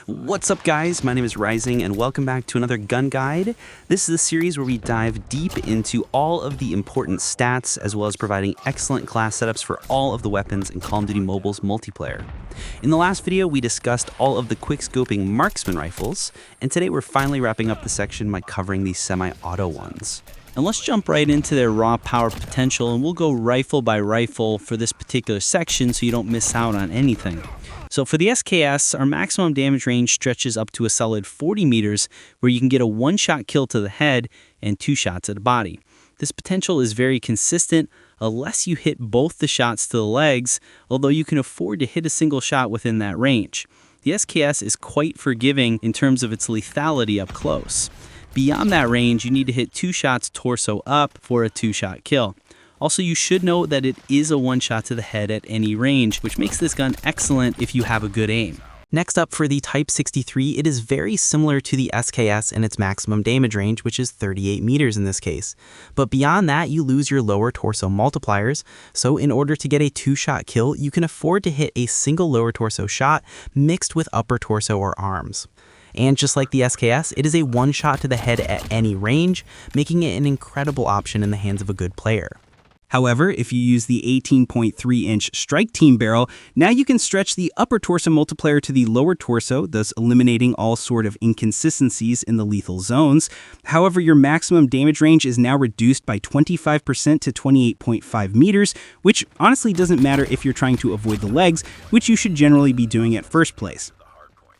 What's up guys, my name is Rising and welcome back to another gun guide. This is a series where we dive deep into all of the important stats as well as providing excellent class setups for all of the weapons in Call of Duty Mobile's multiplayer. In the last video we discussed all of the quick-scoping Marksman rifles, and today we're finally wrapping up the section by covering these semi-auto ones. And let's jump right into their raw power potential, and we'll go rifle by rifle for this particular section so you don't miss out on anything. So for the SKS, our maximum damage range stretches up to a solid 40 meters, where you can get a one-shot kill to the head and 2 shots at the body. This potential is very consistent unless you hit both the shots to the legs, although you can afford to hit a single shot within that range. The SKS is quite forgiving in terms of its lethality up close. Beyond that range, you need to hit 2 shots torso up for a 2-shot kill. Also, you should know that it is a one-shot to the head at any range, which makes this gun excellent if you have a good aim. Next up, for the Type 63, it is very similar to the SKS in its maximum damage range, which is 38 meters in this case. But beyond that, you lose your lower torso multipliers, so in order to get a 2-shot kill, you can afford to hit a single lower torso shot mixed with upper torso or arms. And just like the SKS, it is a one-shot to the head at any range, making it an incredible option in the hands of a good player. However, if you use the 18.3-inch strike team barrel, now you can stretch the upper torso multiplier to the lower torso, thus eliminating all sort of inconsistencies in the lethal zones. However, your maximum damage range is now reduced by 25% to 28.5 meters, which honestly doesn't matter if you're trying to avoid the legs, which you should generally be doing at first place.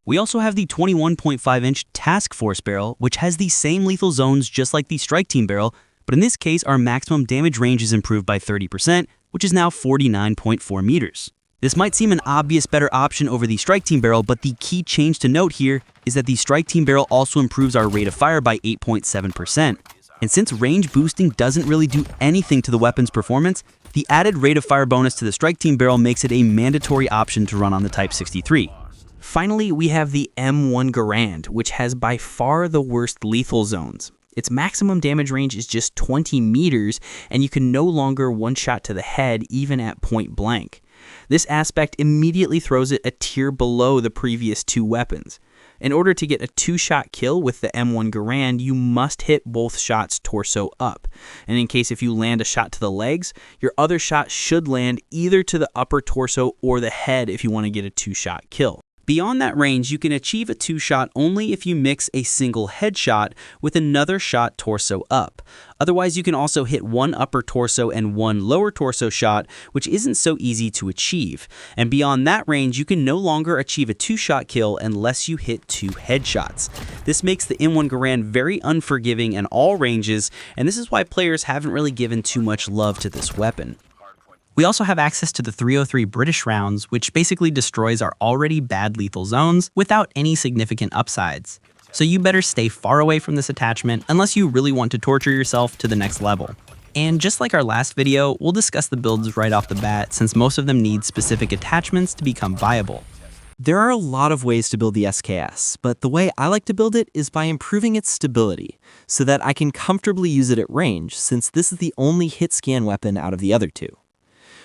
We also have the 21.5-inch Task Force barrel, which has the same lethal zones just like the Strike Team barrel, but in this case our maximum damage range is improved by 30%, which is now 49.4 meters. This might seem an obvious better option over the Strike Team barrel, but the key change to note here is that the Strike Team barrel also improves our rate of fire by 8.7%. And since range boosting doesn't really do anything to the weapon's performance, the added rate of fire bonus to the Strike Team barrel makes it a mandatory option to run on the Type 63. Finally, we have the M1 Garand, which has by far the worst lethal zones. Its maximum damage range is just 20 meters, and you can no longer one-shot to the head even at point blank. This aspect immediately throws it a tier below the previous 2 weapons. In order to get a 2-shot kill with the M1 Garand, you must hit both shots torso up. And in case if you land a shot to the legs, your other shot should land either to the upper torso or the head if you want to get a 2-shot kill. Beyond that range, you can achieve a 2-shot only if you mix a single headshot with another shot torso up. Otherwise, you can also hit 1 upper torso and 1 lower torso shot, which isn't so easy to achieve. And beyond that range, you can no longer achieve a 2-shot kill unless you hit 2 headshots. This makes the M1 Garand very unforgiving in all ranges, and this is why players haven't really given too much love to this weapon. We also have access to the 303 British rounds, which basically destroys our already bad lethal zones without any significant upsides. So you better stay far away from this attachment unless you really want to torture yourself to the next level. And just like our last video, we'll discuss the builds right off the bat since most of them need specific attachments to become viable. There are a lot of ways to build the SKS, but the way I like to build it is by improving its stability so that I can comfortably use it at range, since this is the only hit scan weapon out of the other 2.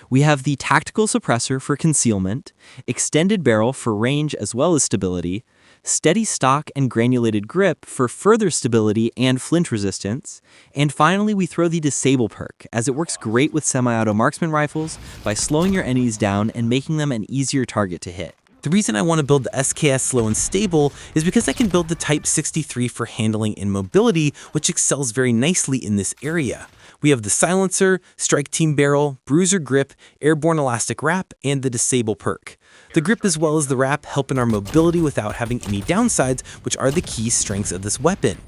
We have the Tactical Suppressor for concealment, Extended Barrel for range as well as stability, Steady Stock and Granulated Grip for further stability and flint resistance, and finally we throw the Disable perk, as it works great with semi-auto marksman rifles by slowing your enemies down and making them an easier target to hit. The reason I want to build the SKS slow and stable is because I can build the Type 63 for handling and mobility, which excels very nicely in this area. We have the Silencer, Strike Team barrel, Bruiser grip, Airborne elastic wrap, and the Disable perk. The grip as well as the wrap help in our mobility without having any downsides, which are the key strengths of this weapon.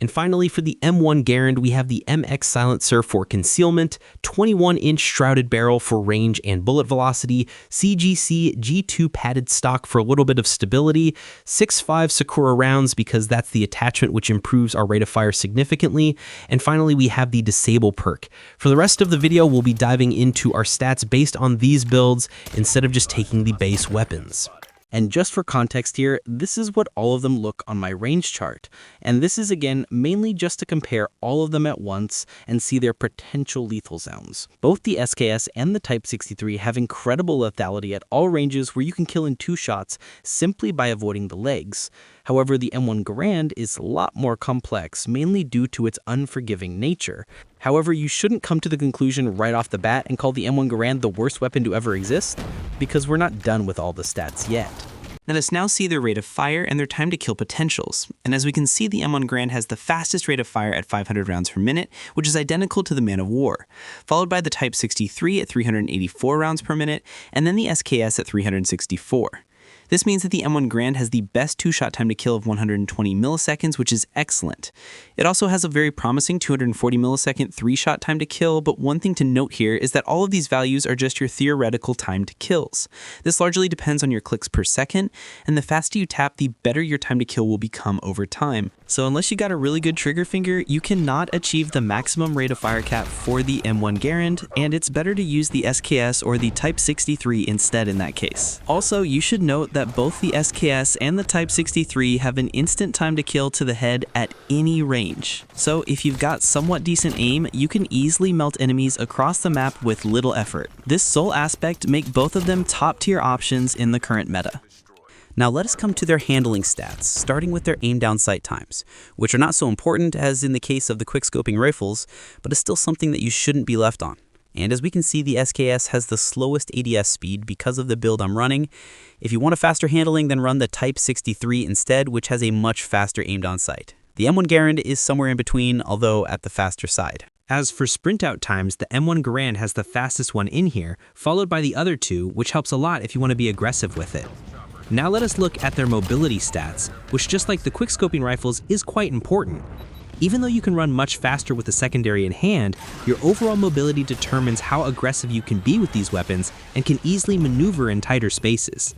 And finally, for the M1 Garand, we have the MX Silencer for concealment, 21-inch shrouded barrel for range and bullet velocity, CGC G2 padded stock for a little bit of stability, 6.5 Sakura rounds because that's the attachment which improves our rate of fire significantly, and finally we have the Disable perk. For the rest of the video, we'll be diving into our stats based on these builds instead of just taking the base weapons. And just for context here, this is what all of them look on my range chart. And this is again mainly just to compare all of them at once and see their potential lethal zones. Both the SKS and the Type 63 have incredible lethality at all ranges where you can kill in 2 shots simply by avoiding the legs. However, the M1 Garand is a lot more complex, mainly due to its unforgiving nature. However, you shouldn't come to the conclusion right off the bat and call the M1 Garand the worst weapon to ever exist, because we're not done with all the stats yet. Let us now see their rate of fire and their time to kill potentials. And as we can see, the M1 Garand has the fastest rate of fire at 500 rounds per minute, which is identical to the Man of War, followed by the Type 63 at 384 rounds per minute, and then the SKS at 364. This means that the M1 Garand has the best 2-shot time to kill of 120 milliseconds, which is excellent. It also has a very promising 240 millisecond 3-shot time to kill, but one thing to note here is that all of these values are just your theoretical time to kills. This largely depends on your clicks per second, and the faster you tap, the better your time to kill will become over time. So unless you got a really good trigger finger, you cannot achieve the maximum rate of fire cap for the M1 Garand, and it's better to use the SKS or the Type 63 instead in that case. Also, you should note that both the SKS and the Type 63 have an instant time to kill to the head at any range. So if you've got somewhat decent aim, you can easily melt enemies across the map with little effort. This sole aspect make both of them top tier options in the current meta. Now let us come to their handling stats, starting with their aim down sight times, which are not so important as in the case of the quickscoping rifles, but is still something that you shouldn't be left on. And as we can see, the SKS has the slowest ADS speed because of the build I'm running. If you want a faster handling, then run the Type 63 instead, which has a much faster aim down sight. The M1 Garand is somewhere in between, although at the faster side. As for sprint out times, the M1 Garand has the fastest one in here, followed by the other two, which helps a lot if you want to be aggressive with it. Now let us look at their mobility stats, which just like the quickscoping rifles is quite important. Even though you can run much faster with the secondary in hand, your overall mobility determines how aggressive you can be with these weapons and can easily maneuver in tighter spaces.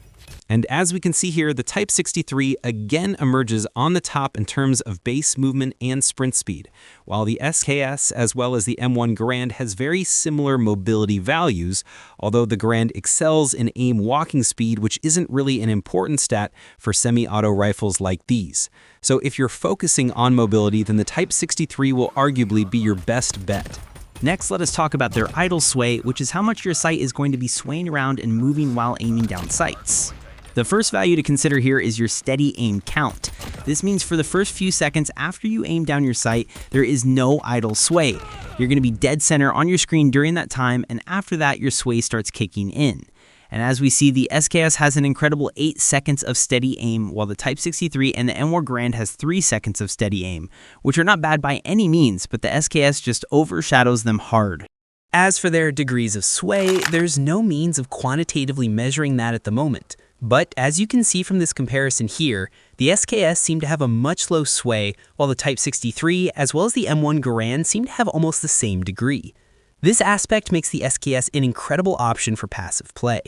And as we can see here, the Type 63 again emerges on the top in terms of base movement and sprint speed, while the SKS as well as the M1 Garand has very similar mobility values, although the Garand excels in aim walking speed, which isn't really an important stat for semi-auto rifles like these. So if you're focusing on mobility, then the Type 63 will arguably be your best bet. Next, let us talk about their idle sway, which is how much your sight is going to be swaying around and moving while aiming down sights. The first value to consider here is your steady aim count. This means for the first few seconds after you aim down your sight, there is no idle sway. You're going to be dead center on your screen during that time, and after that, your sway starts kicking in. And as we see, the SKS has an incredible 8 seconds of steady aim, while the Type 63 and the M1 Garand has 3 seconds of steady aim, which are not bad by any means, but the SKS just overshadows them hard. As for their degrees of sway, there's no means of quantitatively measuring that at the moment. But as you can see from this comparison here, the SKS seem to have a much low sway, while the Type 63 as well as the M1 Garand seem to have almost the same degree. This aspect makes the SKS an incredible option for passive play.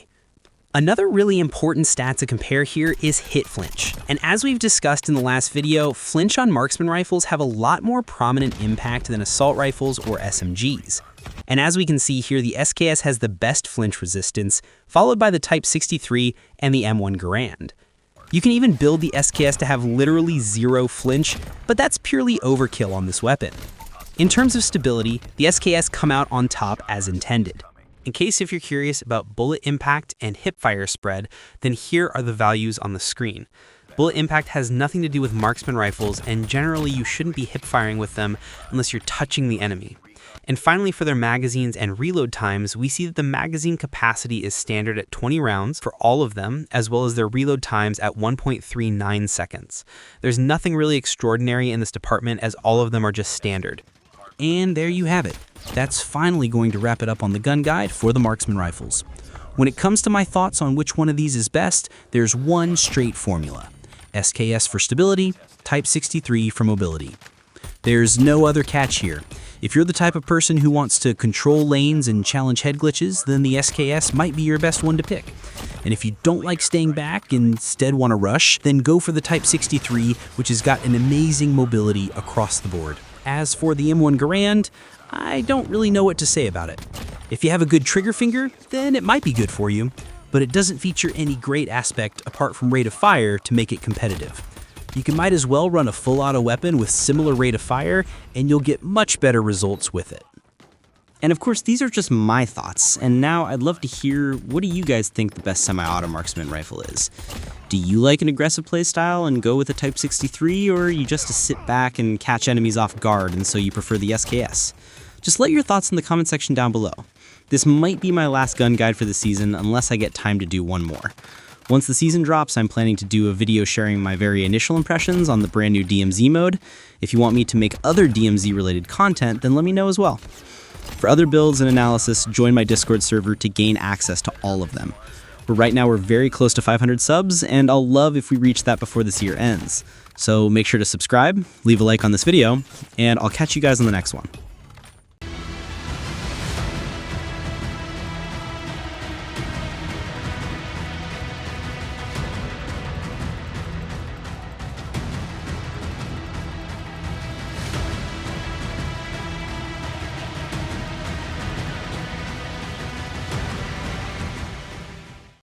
Another really important stat to compare here is hit flinch. And as we've discussed in the last video, flinch on marksman rifles have a lot more prominent impact than assault rifles or SMGs. And as we can see here, the SKS has the best flinch resistance, followed by the Type 63 and the M1 Garand. You can even build the SKS to have literally 0 flinch, but that's purely overkill on this weapon. In terms of stability, the SKS come out on top as intended. In case if you're curious about bullet impact and hipfire spread, then here are the values on the screen. Bullet impact has nothing to do with marksman rifles, and generally you shouldn't be hipfiring with them unless you're touching the enemy. And finally, for their magazines and reload times, we see that the magazine capacity is standard at 20 rounds for all of them, as well as their reload times at 1.39 seconds. There's nothing really extraordinary in this department, as all of them are just standard. And there you have it. That's finally going to wrap it up on the gun guide for the marksman rifles. When it comes to my thoughts on which one of these is best, there's one straight formula. SKS for stability, Type 63 for mobility. There's no other catch here. If you're the type of person who wants to control lanes and challenge head glitches, then the SKS might be your best one to pick. And if you don't like staying back and instead want to rush, then go for the Type 63, which has got an amazing mobility across the board. As for the M1 Garand, I don't really know what to say about it. If you have a good trigger finger, then it might be good for you. but it doesn't feature any great aspect apart from rate of fire to make it competitive. You might as well run a full auto weapon with similar rate of fire, and you'll get much better results with it. And of course, these are just my thoughts, and now I'd love to hear, what do you guys think the best semi-auto marksman rifle is? Do you like an aggressive playstyle and go with a Type 63, or are you just to sit back and catch enemies off guard and so you prefer the SKS? Just let your thoughts in the comment section down below. This might be my last gun guide for the season unless I get time to do one more. Once the season drops, I'm planning to do a video sharing my very initial impressions on the brand new DMZ mode. If you want me to make other DMZ related content, then let me know as well. For other builds and analysis, join my Discord server to gain access to all of them. Right now we're very close to 500 subs, and I'll love if we reach that before this year ends. So make sure to subscribe, leave a like on this video, and I'll catch you guys on the next one.